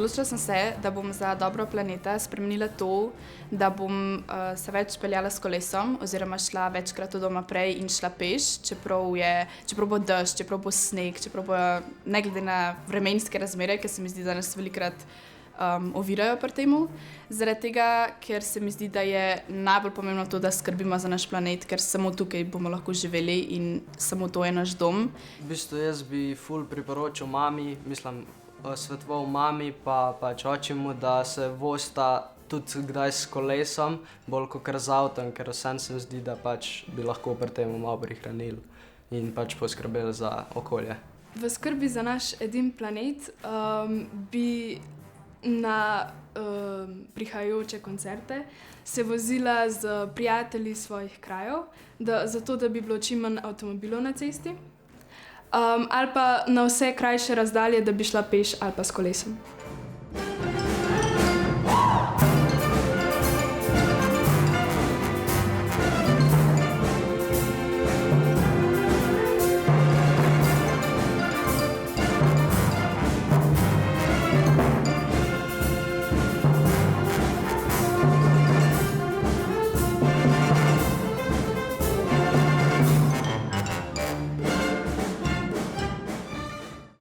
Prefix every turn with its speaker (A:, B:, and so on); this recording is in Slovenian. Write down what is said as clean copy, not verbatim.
A: Odločila sem se, da bom za dobro planeta spremenila to, da bom se več peljala s kolesom oziroma šla večkrat od doma prej in šla peš, čeprav bo dež, čeprav bo sneg, čeprav bo ne glede na vremenske razmere, ker se mi zdi, da nas velikokrat ovirajo pri temu. Zaradi tega, ker se mi zdi, da je najbolj pomembno to, da skrbimo za naš planet, ker samo tukaj bomo lahko živeli in samo to je naš dom.
B: V bistvu jaz bi ful priporočil mami, svetoval mami pa pač očimu, da se vozita tudi kdaj s kolesom, bolj kakor z avtom, ker vseeno se mi zdi, da pač bi lahko pri tem malo prihranili in pač poskrbeli za okolje.
C: V skrbi za naš edini planet bi na prihajajoče koncerte se vozila z prijatelji svojih krajev, zato da bi bilo čim manj avtomobilov na cesti. Ali pa na vse krajše razdalje, da bi šla peš ali pa s kolesom.